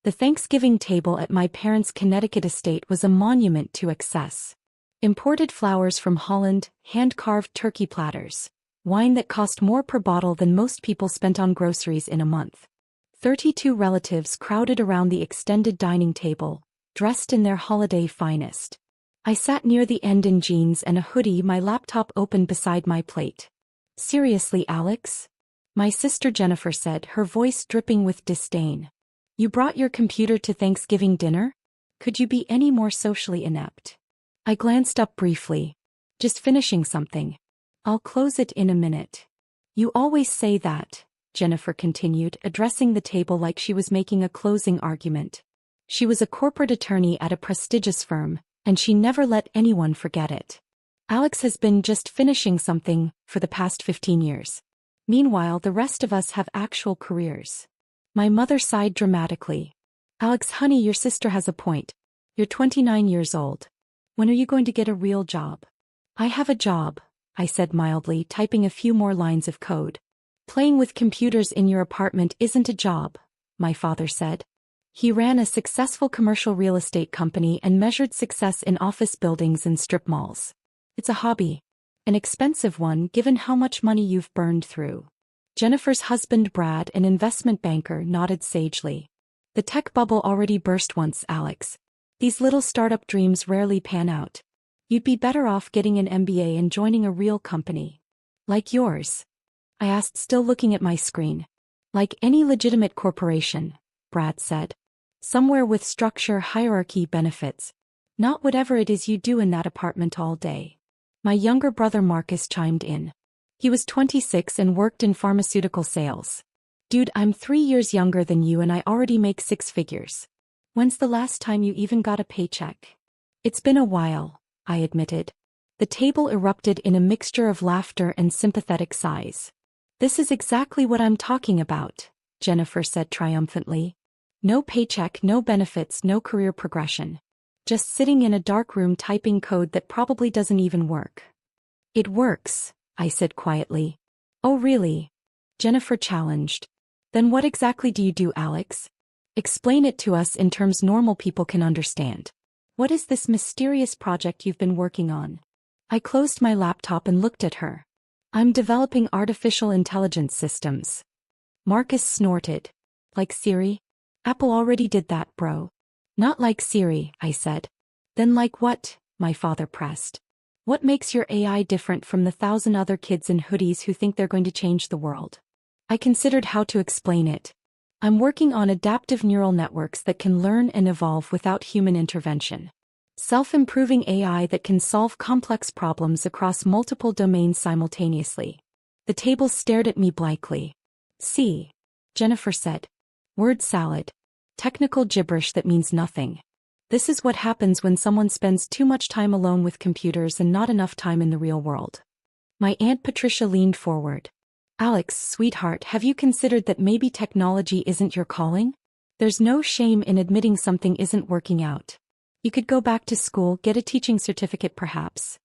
The Thanksgiving table at my parents' Connecticut estate was a monument to excess. Imported flowers from Holland, hand-carved turkey platters, wine that cost more per bottle than most people spent on groceries in a month. 32 relatives crowded around the extended dining table, dressed in their holiday finest. I sat near the end in jeans and a hoodie, my laptop open beside my plate. "Seriously, Alex?" my sister Jennifer said, her voice dripping with disdain. "You brought your computer to Thanksgiving dinner? Could you be any more socially inept?" I glanced up briefly. "Just finishing something. I'll close it in a minute." "You always say that," Jennifer continued, addressing the table like she was making a closing argument. She was a corporate attorney at a prestigious firm, and she never let anyone forget it. "Alex has been just finishing something for the past 15 years. Meanwhile, the rest of us have actual careers." My mother sighed dramatically. "Alex, honey, your sister has a point. You're 29 years old. When are you going to get a real job?" "I have a job," I said mildly, typing a few more lines of code. "Playing with computers in your apartment isn't a job," my father said. He ran a successful commercial real estate company and measured success in office buildings and strip malls. "It's a hobby. An expensive one given how much money you've burned through." Jennifer's husband Brad, an investment banker, nodded sagely. "The tech bubble already burst once, Alex. These little startup dreams rarely pan out. You'd be better off getting an MBA and joining a real company. Like yours?" I asked, still looking at my screen. "Like any legitimate corporation," Brad said. "Somewhere with structure, hierarchy, benefits. Not whatever it is you do in that apartment all day." My younger brother Marcus chimed in. He was 26 and worked in pharmaceutical sales. "Dude, I'm 3 years younger than you and I already make 6 figures. When's the last time you even got a paycheck?" "It's been a while," I admitted. The table erupted in a mixture of laughter and sympathetic sighs. "This is exactly what I'm talking about," Jennifer said triumphantly. "No paycheck, no benefits, no career progression. Just sitting in a dark room typing code that probably doesn't even work." "It works," I said quietly. "Oh really?" Jennifer challenged. "Then what exactly do you do, Alex? Explain it to us in terms normal people can understand. What is this mysterious project you've been working on?" I closed my laptop and looked at her. "I'm developing artificial intelligence systems." Marcus snorted. "Like Siri? Apple already did that, bro." "Not like Siri," I said. "Then like what?" my father pressed. "What makes your AI different from the 1,000 other kids in hoodies who think they're going to change the world?" I considered how to explain it. "I'm working on adaptive neural networks that can learn and evolve without human intervention. Self-improving AI that can solve complex problems across multiple domains simultaneously." The table stared at me blankly. "See," Jennifer said. "Word salad. Technical gibberish that means nothing. This is what happens when someone spends too much time alone with computers and not enough time in the real world." My Aunt Patricia leaned forward. "Alex, sweetheart, have you considered that maybe technology isn't your calling? There's no shame in admitting something isn't working out. You could go back to school, get a teaching certificate perhaps."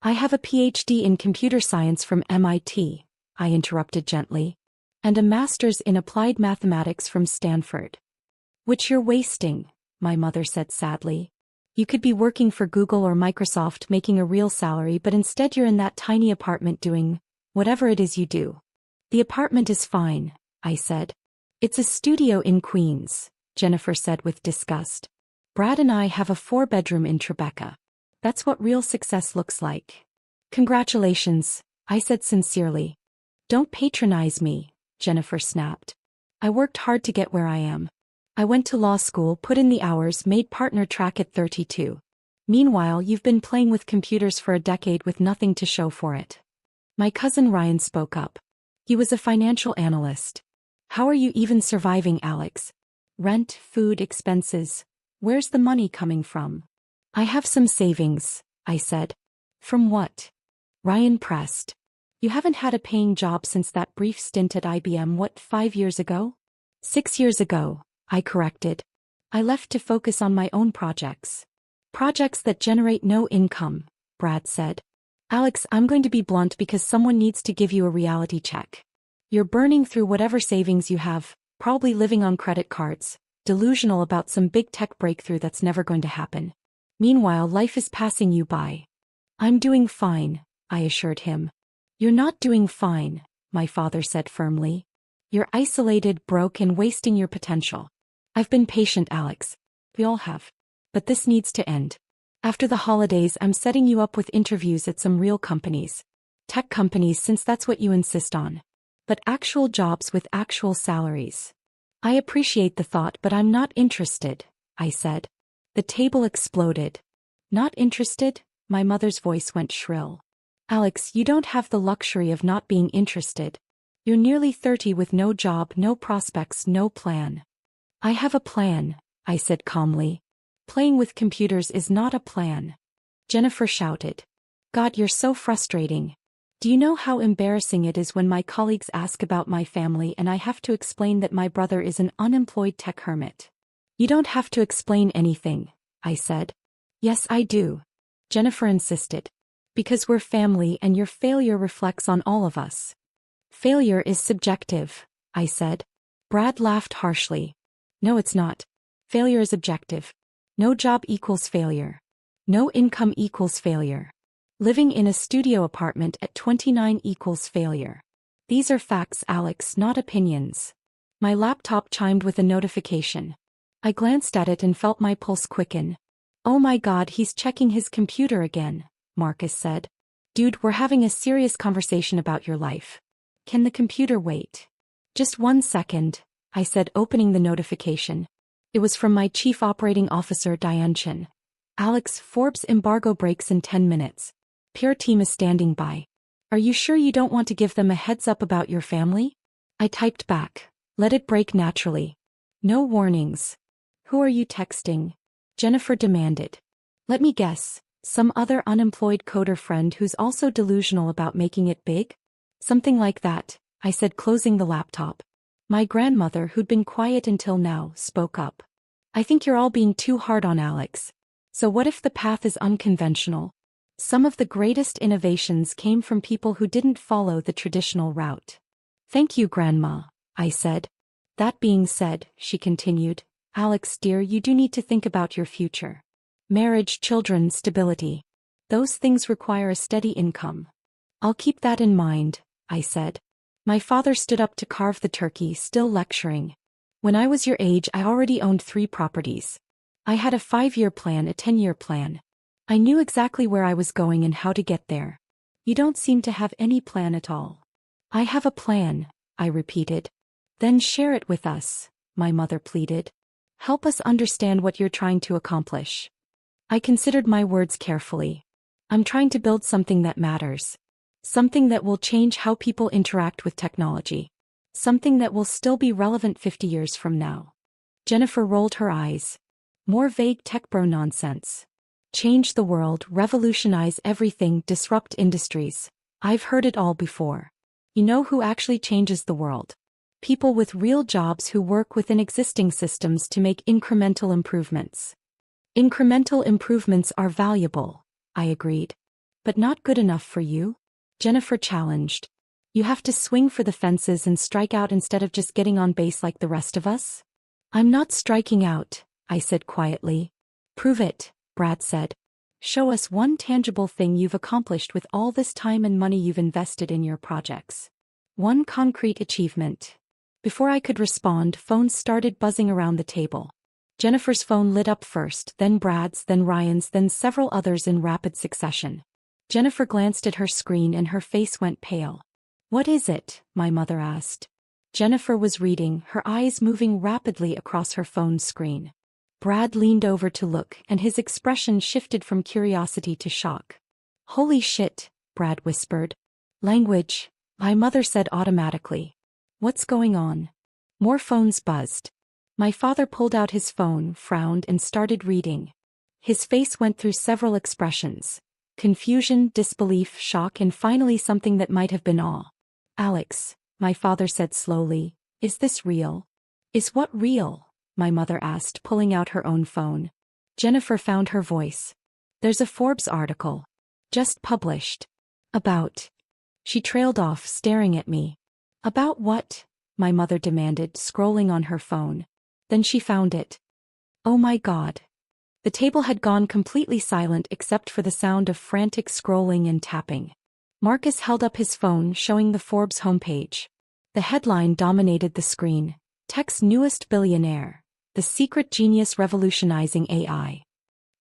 "I have a PhD in computer science from MIT," I interrupted gently. "And a master's in applied mathematics from Stanford." "Which you're wasting," my mother said sadly. "You could be working for Google or Microsoft making a real salary, but instead you're in that tiny apartment doing whatever it is you do." "The apartment is fine," I said. "It's a studio in Queens," Jennifer said with disgust. "Brad and I have a 4-bedroom in Tribeca. That's what real success looks like." "Congratulations," I said sincerely. "Don't patronize me," Jennifer snapped. "I worked hard to get where I am. I went to law school, put in the hours, made partner track at 32. Meanwhile, you've been playing with computers for a decade with nothing to show for it." My cousin Ryan spoke up. He was a financial analyst. "How are you even surviving, Alex? Rent, food, expenses. Where's the money coming from?" "I have some savings," I said. "From what?" Ryan pressed. "You haven't had a paying job since that brief stint at IBM, what, 5 years ago?" 6 years ago, I corrected. "I left to focus on my own projects." "Projects that generate no income," Brad said. "Alex, I'm going to be blunt because someone needs to give you a reality check. You're burning through whatever savings you have, probably living on credit cards, delusional about some big tech breakthrough that's never going to happen. Meanwhile, life is passing you by. I'm doing fine, I assured him. You're not doing fine, my father said firmly. You're isolated, broke, and wasting your potential. I've been patient, Alex. We all have. But this needs to end. After the holidays, I'm setting you up with interviews at some real companies. Tech companies, since that's what you insist on. But actual jobs with actual salaries. I appreciate the thought, but I'm not interested, I said. The table exploded. Not interested? My mother's voice went shrill. Alex, you don't have the luxury of not being interested. You're nearly 30 with no job, no prospects, no plan. I have a plan, I said calmly. Playing with computers is not a plan. Jennifer shouted. God, you're so frustrating. Do you know how embarrassing it is when my colleagues ask about my family and I have to explain that my brother is an unemployed tech hermit? You don't have to explain anything, I said. Yes, I do. Jennifer insisted. Because we're family and your failure reflects on all of us. Failure is subjective, I said. Brad laughed harshly. No, it's not. Failure is objective. No job equals failure. No income equals failure. Living in a studio apartment at 29 equals failure. These are facts, Alex, not opinions. My laptop chimed with a notification. I glanced at it and felt my pulse quicken. Oh my God, he's checking his computer again, Marcus said. Dude, we're having a serious conversation about your life. Can the computer wait? Just 1 second, I said, opening the notification. It was from my Chief Operating Officer, Diane Chin. Alex, Forbes embargo breaks in 10 minutes. PR team is standing by. Are you sure you don't want to give them a heads up about your family? I typed back. Let it break naturally. No warnings. Who are you texting? Jennifer demanded. Let me guess. Some other unemployed coder friend who's also delusional about making it big? Something like that, I said, closing the laptop. My grandmother, who'd been quiet until now, spoke up. I think you're all being too hard on Alex. So what if the path is unconventional? Some of the greatest innovations came from people who didn't follow the traditional route. Thank you, Grandma, I said. That being said, she continued, Alex dear, you do need to think about your future. Marriage, children, stability. Those things require a steady income. I'll keep that in mind, I said. My father stood up to carve the turkey, still lecturing. When I was your age, I already owned 3 properties. I had a 5-year plan, a 10-year plan. I knew exactly where I was going and how to get there. You don't seem to have any plan at all. I have a plan, I repeated. Then share it with us, my mother pleaded. Help us understand what you're trying to accomplish. I considered my words carefully. I'm trying to build something that matters. Something that will change how people interact with technology. Something that will still be relevant 50 years from now. Jennifer rolled her eyes. More vague tech bro nonsense. Change the world, revolutionize everything, disrupt industries. I've heard it all before. You know who actually changes the world? People with real jobs who work within existing systems to make incremental improvements. Incremental improvements are valuable, I agreed. But not good enough for you? Jennifer challenged. You have to swing for the fences and strike out instead of just getting on base like the rest of us? I'm not striking out, I said quietly. Prove it, Brad said. Show us one tangible thing you've accomplished with all this time and money you've invested in your projects. One concrete achievement. Before I could respond, phones started buzzing around the table. Jennifer's phone lit up first, then Brad's, then Ryan's, then several others in rapid succession. Jennifer glanced at her screen and her face went pale. What is it? My mother asked. Jennifer was reading, her eyes moving rapidly across her phone screen. Brad leaned over to look, and his expression shifted from curiosity to shock. Holy shit, Brad whispered. Language, my mother said automatically. What's going on? More phones buzzed. My father pulled out his phone, frowned, and started reading. His face went through several expressions. Confusion, disbelief, shock, and finally something that might have been awe. Alex, my father said slowly, is this real? Is what real? My mother asked, pulling out her own phone. Jennifer found her voice. There's a Forbes article. Just published. About. She trailed off, staring at me. About what? My mother demanded, scrolling on her phone. Then she found it. Oh my God. The table had gone completely silent except for the sound of frantic scrolling and tapping. Marcus held up his phone showing the Forbes homepage. The headline dominated the screen. Tech's newest billionaire. The secret genius revolutionizing AI.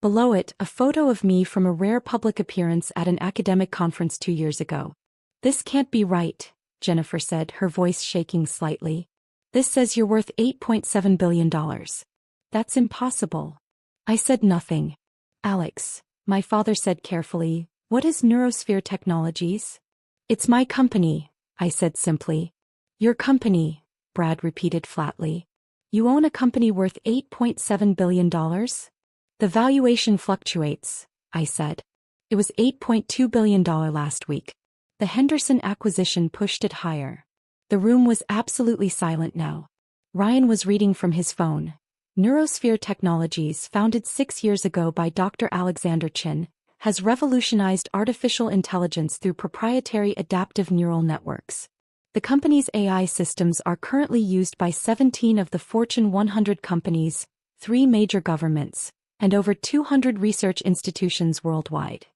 Below it, a photo of me from a rare public appearance at an academic conference 2 years ago. This can't be right, Jennifer said, her voice shaking slightly. This says you're worth $8.7 billion. That's impossible. I said nothing. Alex, my father said carefully, what is Neurosphere Technologies? It's my company, I said simply. Your company, Brad repeated flatly. You own a company worth $8.7 billion? The valuation fluctuates, I said. It was $8.2 billion last week. The Henderson acquisition pushed it higher. The room was absolutely silent now. Ryan was reading from his phone. Neurosphere Technologies, founded 6 years ago by Dr. Alexander Chin, has revolutionized artificial intelligence through proprietary adaptive neural networks. The company's AI systems are currently used by 17 of the Fortune 100 companies, 3 major governments, and over 200 research institutions worldwide.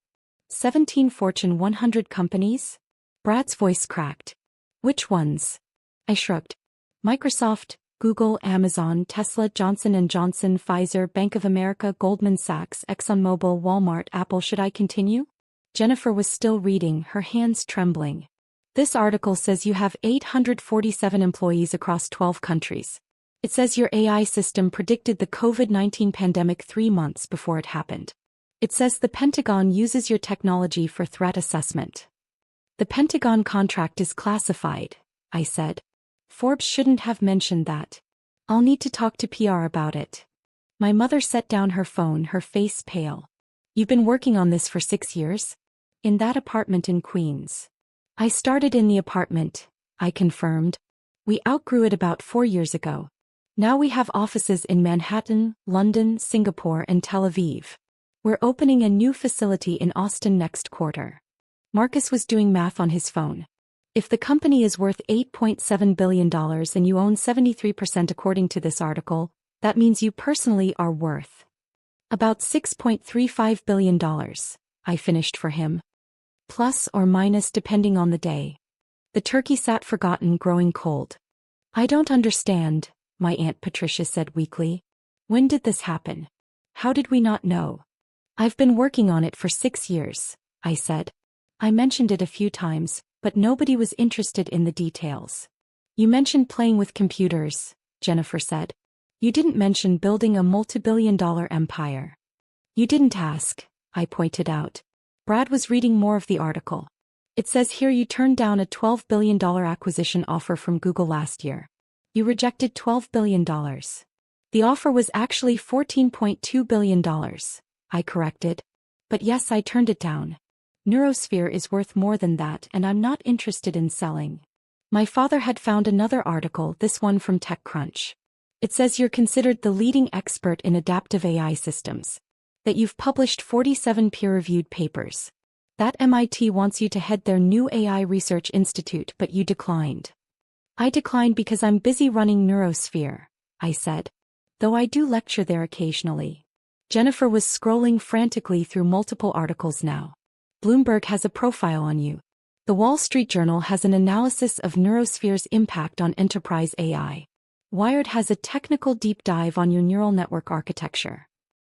17 Fortune 100 companies? Brad's voice cracked. Which ones? I shrugged. Microsoft, Google, Amazon, Tesla, Johnson & Johnson, Pfizer, Bank of America, Goldman Sachs, ExxonMobil, Walmart, Apple. Should I continue? Jennifer was still reading, her hands trembling. This article says you have 847 employees across 12 countries. It says your AI system predicted the COVID-19 pandemic 3 months before it happened. It says the Pentagon uses your technology for threat assessment. The Pentagon contract is classified, I said. Forbes shouldn't have mentioned that. I'll need to talk to PR about it. My mother set down her phone, her face pale. You've been working on this for 6 years? In that apartment in Queens. I started in the apartment, I confirmed. We outgrew it about 4 years ago. Now we have offices in Manhattan, London, Singapore, and Tel Aviv. We're opening a new facility in Austin next quarter. Marcus was doing math on his phone. If the company is worth $8.7 billion and you own 73% according to this article, that means you personally are worth about $6.35 billion, I finished for him. Plus or minus depending on the day. The turkey sat forgotten, growing cold. I don't understand, my Aunt Patricia said weakly. When did this happen? How did we not know? I've been working on it for 6 years, I said. I mentioned it a few times, but nobody was interested in the details. You mentioned playing with computers, Jennifer said. You didn't mention building a multi-billion-dollar empire. You didn't ask, I pointed out. Brad was reading more of the article. It says here you turned down a $12 billion acquisition offer from Google last year. You rejected $12 billion. The offer was actually $14.2 billion, I corrected. But yes, I turned it down. Neurosphere is worth more than that, and I'm not interested in selling. My father had found another article, this one from TechCrunch. It says you're considered the leading expert in adaptive AI systems. That you've published 47 peer-reviewed papers. That MIT wants you to head their new AI research institute, but you declined. I declined because I'm busy running Neurosphere, I said. Though I do lecture there occasionally. Jennifer was scrolling frantically through multiple articles now. Bloomberg has a profile on you. The Wall Street Journal has an analysis of Neurosphere's impact on enterprise AI. Wired has a technical deep dive on your neural network architecture.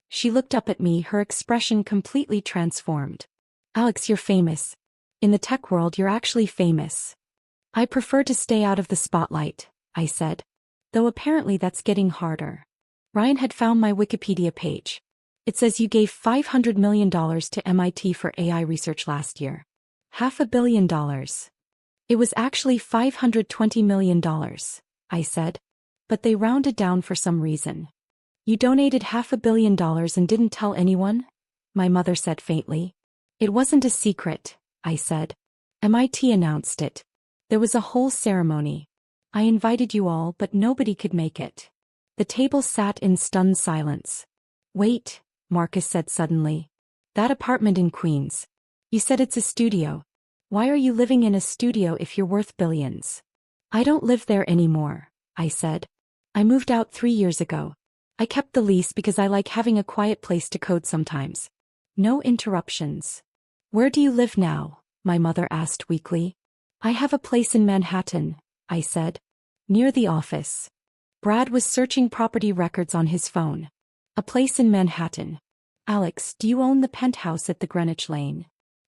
She looked up at me, her expression completely transformed. Alex, you're famous. In the tech world, you're actually famous. I prefer to stay out of the spotlight, I said. Though apparently that's getting harder. Ryan had found my Wikipedia page. It says you gave $500 million to MIT for AI research last year. $500 million. It was actually $520 million, I said. But they rounded down for some reason. You donated $500 million and didn't tell anyone? My mother said faintly. It wasn't a secret, I said. MIT announced it. There was a whole ceremony. I invited you all, but nobody could make it. The table sat in stunned silence. Wait, Marcus said suddenly. That apartment in Queens. You said it's a studio. Why are you living in a studio if you're worth billions? I don't live there anymore, I said. I moved out 3 years ago. I kept the lease because I like having a quiet place to code sometimes. No interruptions. Where do you live now? My mother asked weakly. I have a place in Manhattan, I said. Near the office. Brad was searching property records on his phone. A place in Manhattan. Alex, do you own the penthouse at the Greenwich Lane?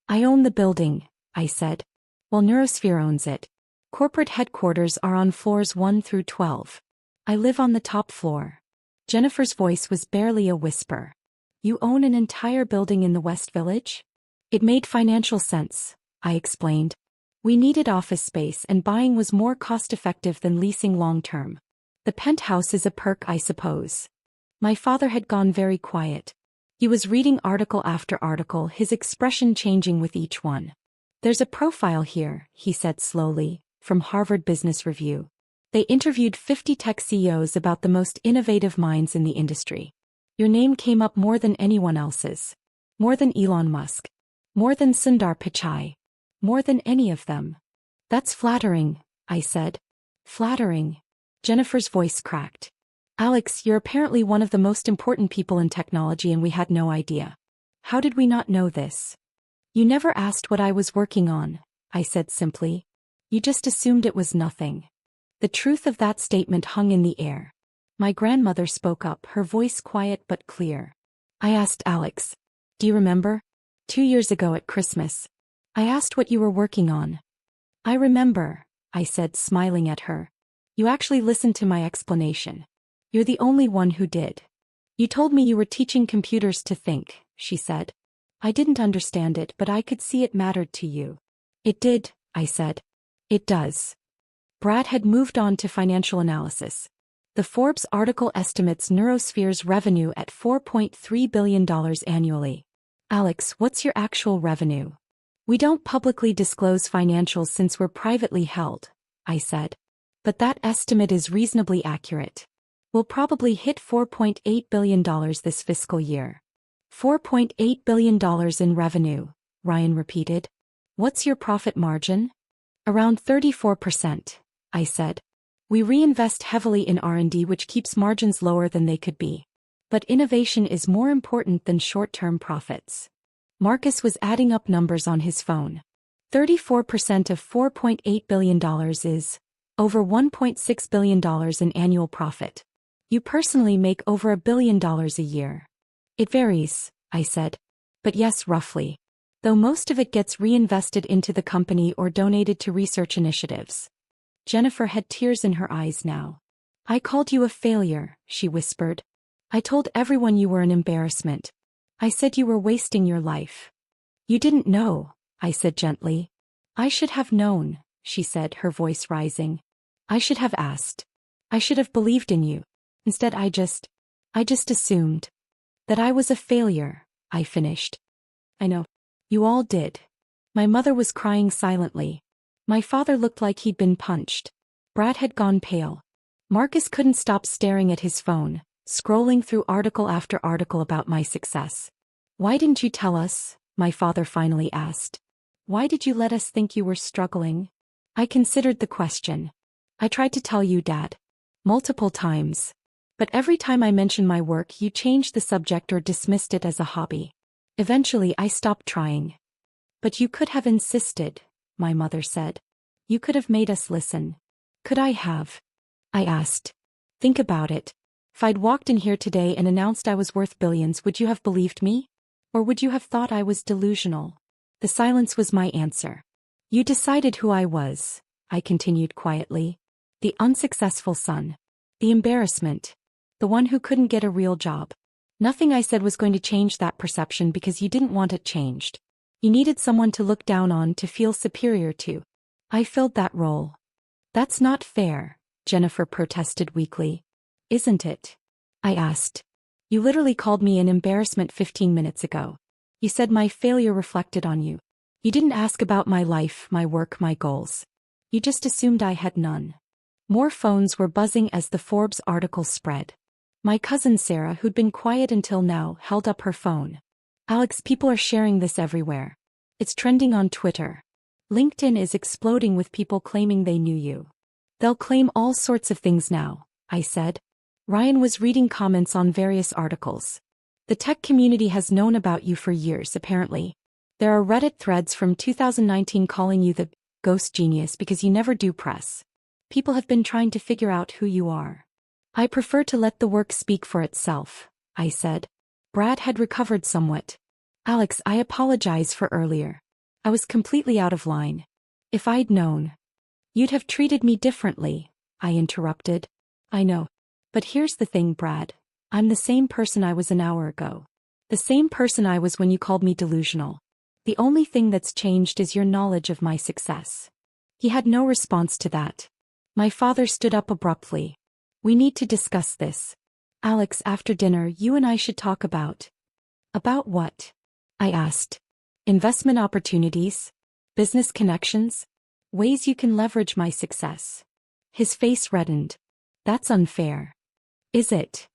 I own the building, I said. Well, Neurosphere owns it. Corporate headquarters are on floors 1 through 12. I live on the top floor. Jennifer's voice was barely a whisper. You own an entire building in the West Village? It made financial sense, I explained. We needed office space and buying was more cost-effective than leasing long-term. The penthouse is a perk, I suppose. My father had gone very quiet. He was reading article after article, his expression changing with each one. There's a profile here, he said slowly, from Harvard Business Review. They interviewed 50 tech CEOs about the most innovative minds in the industry. Your name came up more than anyone else's. More than Elon Musk. More than Sundar Pichai. More than any of them. That's flattering, I said. Flattering. Jennifer's voice cracked. Alex, you're apparently one of the most important people in technology and we had no idea. How did we not know this? You never asked what I was working on, I said simply. You just assumed it was nothing. The truth of that statement hung in the air. My grandmother spoke up, her voice quiet but clear. I asked Alex, do you remember? 2 years ago at Christmas. I asked what you were working on. I remember, I said, smiling at her. You actually listened to my explanation. You're the only one who did. You told me you were teaching computers to think, she said. I didn't understand it, but I could see it mattered to you. It did, I said. It does. Brad had moved on to financial analysis. The Forbes article estimates Neurosphere's revenue at $4.3 billion annually. Alex, what's your actual revenue? We don't publicly disclose financials since we're privately held, I said. But that estimate is reasonably accurate. We'll probably hit $4.8 billion this fiscal year. $4.8 billion in revenue, Ryan repeated. What's your profit margin? Around 34%, I said. We reinvest heavily in R&D, which keeps margins lower than they could be. But innovation is more important than short-term profits. Marcus was adding up numbers on his phone. 34% of $4.8 billion is over $1.6 billion in annual profit. You personally make over $1 billion a year. It varies, I said. But yes, roughly. Though most of it gets reinvested into the company or donated to research initiatives. Jennifer had tears in her eyes now. I called you a failure, she whispered. I told everyone you were an embarrassment. I said you were wasting your life. You didn't know, I said gently. I should have known, she said, her voice rising. I should have asked. I should have believed in you. Instead I just assumed. That I was a failure, I finished. I know. You all did. My mother was crying silently. My father looked like he'd been punched. Brad had gone pale. Marcus couldn't stop staring at his phone, scrolling through article after article about my success. Why didn't you tell us? My father finally asked. Why did you let us think you were struggling? I considered the question. I tried to tell you, Dad. Multiple times. But every time I mentioned my work, you changed the subject or dismissed it as a hobby. Eventually, I stopped trying. But you could have insisted, my mother said. You could have made us listen. Could I have? I asked. Think about it. If I'd walked in here today and announced I was worth billions, would you have believed me? Or would you have thought I was delusional? The silence was my answer. You decided who I was, I continued quietly. The unsuccessful son. The embarrassment. The one who couldn't get a real job. Nothing I said was going to change that perception because you didn't want it changed. You needed someone to look down on, to feel superior to. I filled that role. That's not fair, Jennifer protested weakly. Isn't it? I asked. You literally called me an embarrassment 15 minutes ago. You said my failure reflected on you. You didn't ask about my life, my work, my goals. You just assumed I had none. More phones were buzzing as the Forbes article spread. My cousin Sarah, who'd been quiet until now, held up her phone. Alex, people are sharing this everywhere. It's trending on Twitter. LinkedIn is exploding with people claiming they knew you. They'll claim all sorts of things now, I said. Ryan was reading comments on various articles. The tech community has known about you for years, apparently. There are Reddit threads from 2019 calling you the ghost genius because you never do press. People have been trying to figure out who you are. I prefer to let the work speak for itself, I said. Brad had recovered somewhat. Alex, I apologize for earlier. I was completely out of line. If I'd known. You'd have treated me differently, I interrupted. I know. But here's the thing, Brad. I'm the same person I was an hour ago. The same person I was when you called me delusional. The only thing that's changed is your knowledge of my success. He had no response to that. My father stood up abruptly. We need to discuss this. Alex, after dinner, you and I should talk about. About what? I asked. Investment opportunities? Business connections? Ways you can leverage my success. His face reddened. That's unfair. Is it?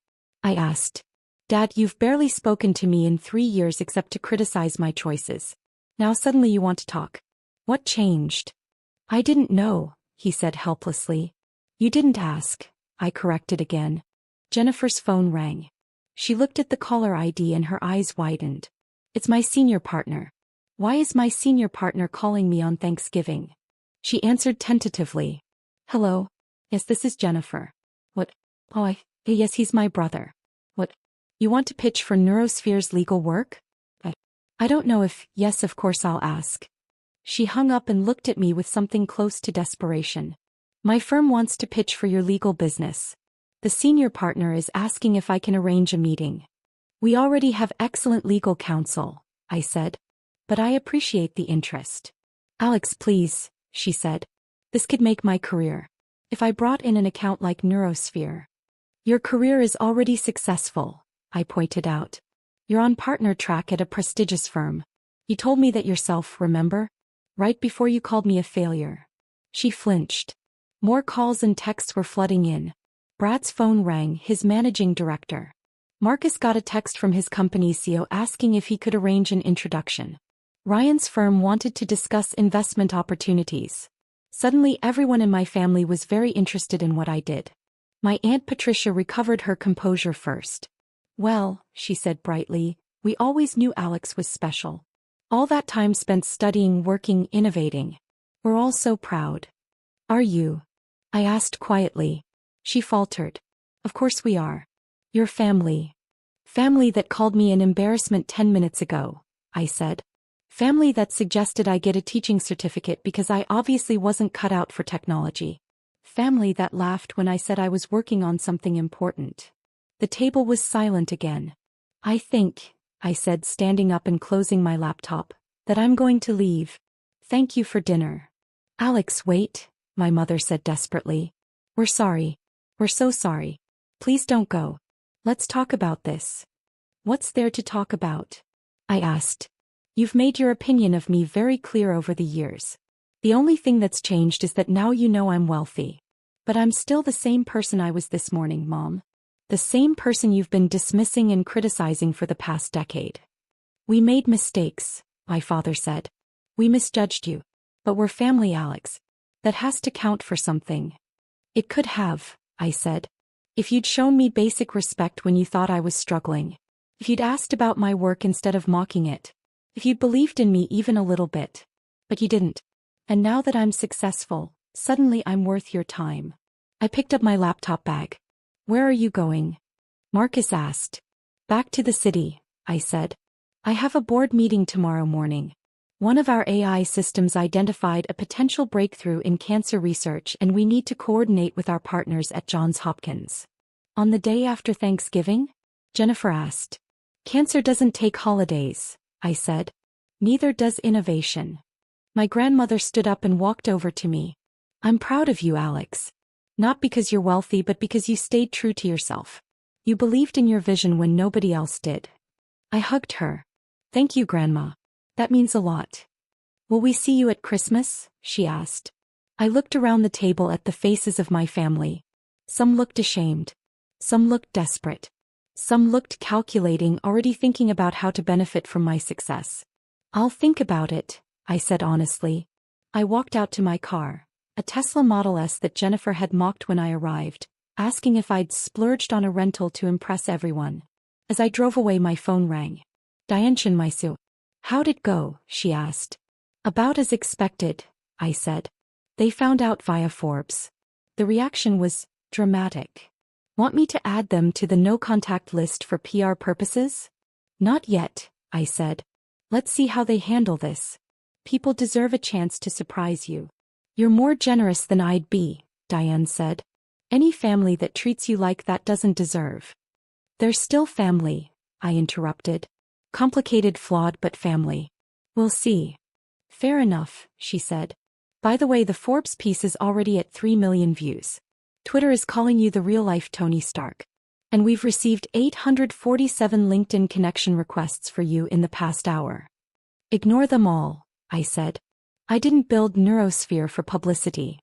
I asked. Dad, you've barely spoken to me in 3 years except to criticize my choices. Now suddenly you want to talk. What changed? I didn't know, he said helplessly. You didn't ask, I corrected again. Jennifer's phone rang. She looked at the caller ID and her eyes widened. It's my senior partner. Why is my senior partner calling me on Thanksgiving? She answered tentatively. Hello? Yes, this is Jennifer. What? Oh, yes, he's my brother. What? You want to pitch for Neurosphere's legal work? I don't know if, yes, of course I'll ask. She hung up and looked at me with something close to desperation. My firm wants to pitch for your legal business. The senior partner is asking if I can arrange a meeting. We already have excellent legal counsel, I said. But I appreciate the interest. Alex, please, she said. This could make my career. If I brought in an account like Neurosphere. Your career is already successful, I pointed out. You're on partner track at a prestigious firm. You told me that yourself, remember? Right before you called me a failure. She flinched. More calls and texts were flooding in. Brad's phone rang, his managing director. Marcus got a text from his company's CEO asking if he could arrange an introduction. Ryan's firm wanted to discuss investment opportunities. Suddenly everyone in my family was very interested in what I did. My Aunt Patricia recovered her composure first. Well, she said brightly, we always knew Alex was special. All that time spent studying, working, innovating. We're all so proud. Are you? I asked quietly. She faltered. Of course we are. Your family. Family that called me an embarrassment 10 minutes ago, I said. Family that suggested I get a teaching certificate because I obviously wasn't cut out for technology. Family that laughed when I said I was working on something important. The table was silent again. I think, I said, standing up and closing my laptop, that I'm going to leave. Thank you for dinner. Alex, wait, my mother said desperately. We're sorry. We're so sorry. Please don't go. Let's talk about this. What's there to talk about? I asked. You've made your opinion of me very clear over the years. The only thing that's changed is that now you know I'm wealthy. But I'm still the same person I was this morning, Mom. The same person you've been dismissing and criticizing for the past decade. We made mistakes, my father said. We misjudged you. But we're family, Alex. That has to count for something. It could have, I said. If you'd shown me basic respect when you thought I was struggling. If you'd asked about my work instead of mocking it. If you'd believed in me even a little bit. But you didn't. And now that I'm successful, suddenly I'm worth your time. I picked up my laptop bag. Where are you going? Marcus asked. Back to the city, I said. I have a board meeting tomorrow morning. One of our AI systems identified a potential breakthrough in cancer research and we need to coordinate with our partners at Johns Hopkins. On the day after Thanksgiving? Jennifer asked. Cancer doesn't take holidays, I said. Neither does innovation. My grandmother stood up and walked over to me. I'm proud of you, Alex. Not because you're wealthy but because you stayed true to yourself. You believed in your vision when nobody else did. I hugged her. Thank you, Grandma. That means a lot. Will we see you at Christmas? She asked. I looked around the table at the faces of my family. Some looked ashamed. Some looked desperate. Some looked calculating, already thinking about how to benefit from my success. I'll think about it, I said honestly. I walked out to my car. A Tesla Model S that Jennifer had mocked when I arrived. asking if I'd splurged on a rental to impress everyone. As I drove away, my phone rang. Diane Maisu. How'd it go? She asked. About as expected, I said. They found out via Forbes. The reaction was dramatic. Want me to add them to the no-contact list for PR purposes? Not yet, I said. Let's see how they handle this. People deserve a chance to surprise you. You're more generous than I'd be, Diane said. Any family that treats you like that doesn't deserve. They're still family, I interrupted. Complicated, flawed, but family. We'll see. Fair enough, she said. By the way, the Forbes piece is already at 3 million views. Twitter is calling you the real-life Tony Stark. And we've received 847 LinkedIn connection requests for you in the past hour. Ignore them all, I said. I didn't build Neurosphere for publicity.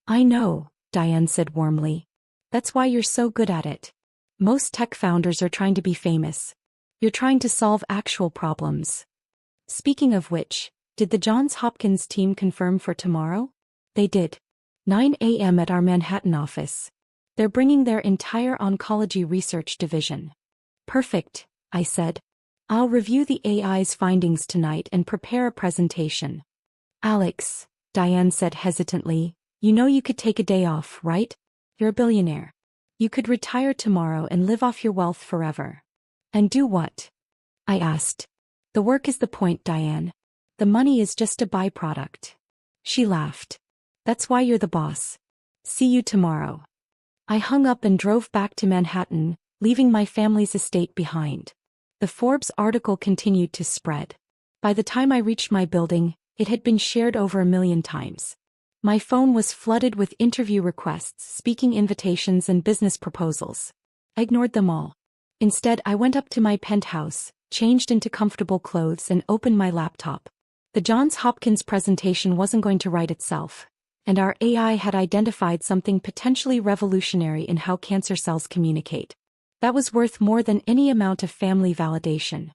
I know, Diane said warmly. That's why you're so good at it. Most tech founders are trying to be famous. You're trying to solve actual problems. Speaking of which, did the Johns Hopkins team confirm for tomorrow? They did. 9 a.m. at our Manhattan office. They're bringing their entire oncology research division. Perfect, I said. I'll review the AI's findings tonight and prepare a presentation. Alex, Diane said hesitantly, you know you could take a day off, right? You're a billionaire. You could retire tomorrow and live off your wealth forever. And do what? I asked. The work is the point, Diane. The money is just a byproduct. She laughed. That's why you're the boss. See you tomorrow. I hung up and drove back to Manhattan, leaving my family's estate behind. The Forbes article continued to spread. By the time I reached my building, it had been shared over 1 million times. My phone was flooded with interview requests, speaking invitations, and business proposals. I ignored them all. Instead, I went up to my penthouse, changed into comfortable clothes, and opened my laptop. The Johns Hopkins presentation wasn't going to write itself, and our AI had identified something potentially revolutionary in how cancer cells communicate. That was worth more than any amount of family validation.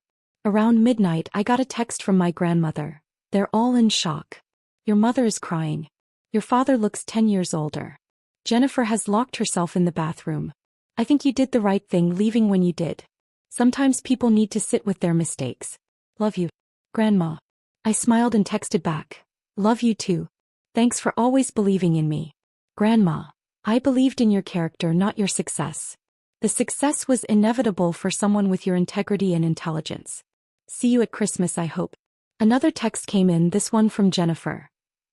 Around midnight, I got a text from my grandmother. They're all in shock. Your mother is crying. Your father looks 10 years older. Jennifer has locked herself in the bathroom. I think you did the right thing leaving when you did. Sometimes people need to sit with their mistakes. Love you, Grandma. I smiled and texted back. Love you too. Thanks for always believing in me. Grandma, I believed in your character, not your success. The success was inevitable for someone with your integrity and intelligence. See you at Christmas, I hope. Another text came in, this one from Jennifer.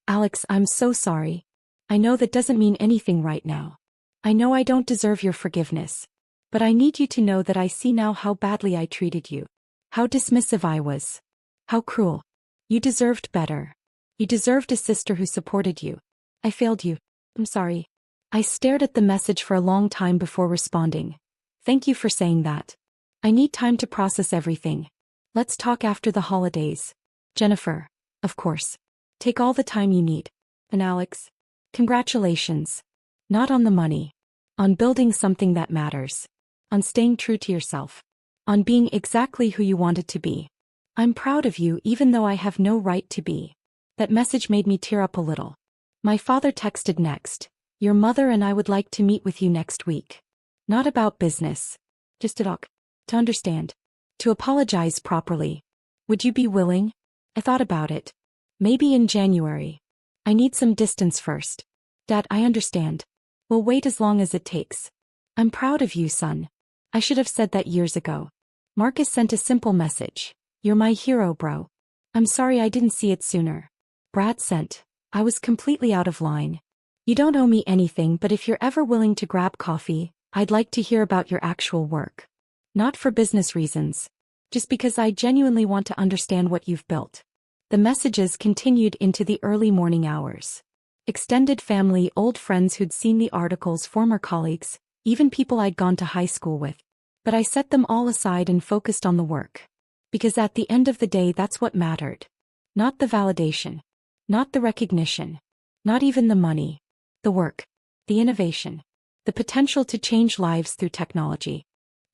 Alex, I'm so sorry. I know that doesn't mean anything right now. I know I don't deserve your forgiveness. But I need you to know that I see now how badly I treated you. How dismissive I was. How cruel. You deserved better. You deserved a sister who supported you. I failed you. I'm sorry. I stared at the message for a long time before responding. Thank you for saying that. I need time to process everything. Let's talk after the holidays. Jennifer, of course. Take all the time you need. And Alex, congratulations. Not on the money. On building something that matters. On staying true to yourself. On being exactly who you wanted to be. I'm proud of you even though I have no right to be. That message made me tear up a little. My father texted next. Your mother and I would like to meet with you next week. Not about business. Just to talk. To understand. To apologize properly. Would you be willing? I thought about it. Maybe in January. I need some distance first. Dad, I understand. We'll wait as long as it takes. I'm proud of you, son. I should have said that years ago. Marcus sent a simple message. You're my hero, bro. I'm sorry I didn't see it sooner. Brad sent. I was completely out of line. You don't owe me anything, but if you're ever willing to grab coffee, I'd like to hear about your actual work. Not for business reasons. Just because I genuinely want to understand what you've built. The messages continued into the early morning hours. Extended family, old friends who'd seen the articles, former colleagues, even people I'd gone to high school with. But I set them all aside and focused on the work. Because at the end of the day, that's what mattered. Not the validation. Not the recognition. Not even the money. The work. The innovation. The potential to change lives through technology.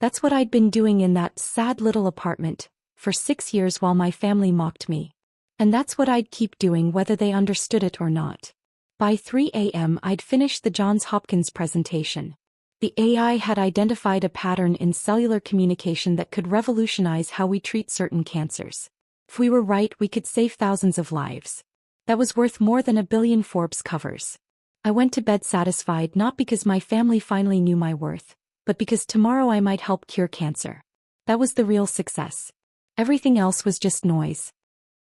That's what I'd been doing in that sad little apartment for 6 years while my family mocked me. And that's what I'd keep doing whether they understood it or not. By 3 a.m. I'd finished the Johns Hopkins presentation. The AI had identified a pattern in cellular communication that could revolutionize how we treat certain cancers. If we were right, we could save thousands of lives. That was worth more than 1 billion Forbes covers. I went to bed satisfied not because my family finally knew my worth, but because tomorrow I might help cure cancer. That was the real success. Everything else was just noise.